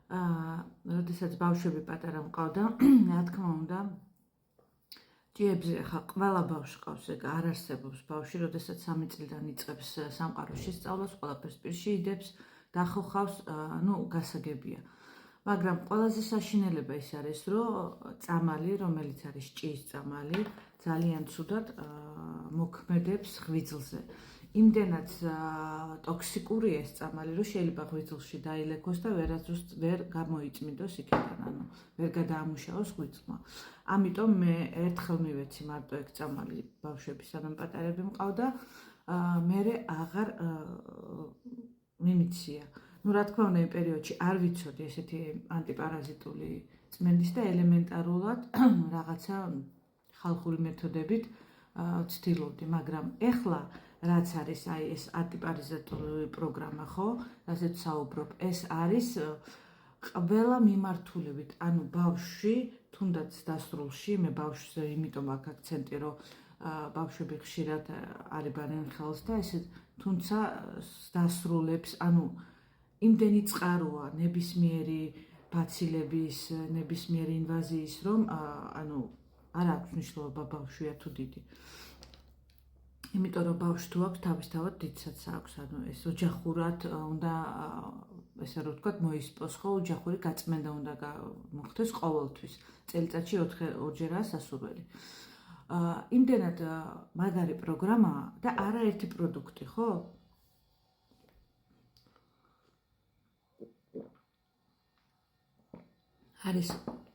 როდესაც ბავშვები პატარა მყავდა, რა თქმა უნდა, ჭიებზე ხა ყველა ბავშვი ყავს, ეგ არ არსებობს ბავშვი, როდესაც 3 წლიდან იწყებს სამყაროში სწავლას, ყველაფერს პირში იდებს, დახოხავს, გასაგებია. მაგრამ ყველაზე საშინელება ის არის, რომ წამალი, რომელიც არის ჭიის წამალი, ძალიან ცუდად მოქმედებს ღვიძლზე. იმდენად ტოქსიკური ეს წამალი, რომ შეიძლება ღვიძლში დაილექოს და ვერასდროს ვერ გამოიწმინდოს იქიდან, ანუ ვერ გადაამუშავოს ღვიძლმა. ამიტომ მე ერთხელ მივეცი მარტო ეგ წამალი ბავშვები სანამ პატარები მყავდა, მერე აღარ მიმიცია. რა თქმა უნდა, იმ პერიოდში არ ვიცოდი ესეთი ანტიპარაზიტული წმენდის და ელემენტარულად რაღაცა ხალხური მეთოდებით ვცდილობდი, მაგრამ ეხლა რაც არის აი ეს ანტიპარაზიტული პროგრამა, ხო, რასაც საუბრობ, ეს არის ყველა მიმართულებით, ანუ ბავშვი, თუნდაც დასრულში, მე ბავშვს იმიტომ აქ აქცენტი, რომ ბავშვები ხშირად არიბანენ ხელს და ესე თუმცა დასრულებს, ანუ იმდენი წყაროა ნებისმიერი ბაცილების, ნებისმიერი ინვაზიის, რომ ანუ არ აქვს მნიშვნელობა ბავშვია თუ დიდი. იმიტომ რომ ბავშვს თუ აქვს თავისთავად დიდსაც აქვს, ანუ ეს ოჯახურად უნდა ესე რომ ვთქვათ მოისპოს, ხო, ოჯახური გაწმენდა უნდა მოხდეს ყოველთვის. წელიწადში 4-ჯერაა სასურველი. იმდენად მაგარი პროგრამაა და არაერთი პროდუქტი, ხო? არის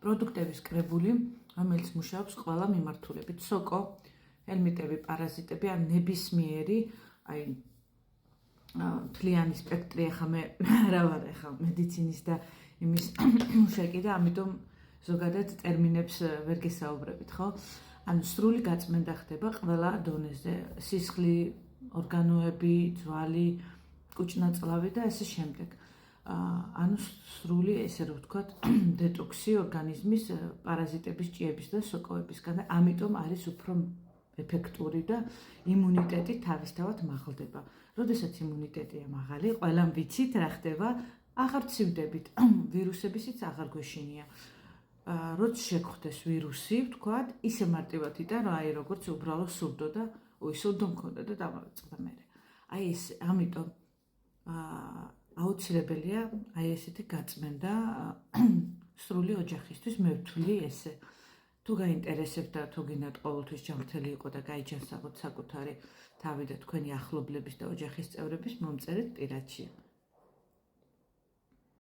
პროდუქტების კრებული, რომელიც მუშაობს ყველა მიმართულებით. სოკო, ელმიტები, პარაზიტები, ან ნებისმიერი, აი მთლიანი სპექტრი, ახლა მე რა ვარ ახლა მედიცინის და იმის მუშაკი და ამიტომ ზოგადად ტერმინებს ვერ გესაუბრებით, ხო? ანუ სრული გაწმენდა ხდება ყველა დონეზე, სისხლი, ორგანოები, ძვალი, კუჭნაწლავი და ასე შემდეგ. ანუ სრული, ესე რომ ვთქვათ, დეტოქსი ორგანიზმის პარაზიტების, ჭიების და სოკოებისგან და ამიტომ არის უფრო ეფექტური და იმუნიტეტი თავისთავად მაღლდება. როდესაც იმუნიტეტია მაღალი, ყველამ ვიცით რა ხდება, აღარ ცივდებით, ვირუსებისიც აღარ გვეშინია. როცა შეგხვდეს ვირუსი, ვთქვათ, ისე მარტივად იტან, რომ აი როგორც უბრალოდ სურდო და სურდო მქონდა და დამავიწყდა მე. აი ეს ამიტომ აუცილებელია აი ესეთი გაწმენდა სრული ოჯახისთვის, მე ვთვლი ესე. თუ გაინტერესებთ და თუ გინდათ ყოველთვის ჯანმრთელი იყო და გაიჯანსაღოთ საკუთარი თავი და თქვენი ახლობლების და ოჯახის წევრების, მომწერეთ პირადში.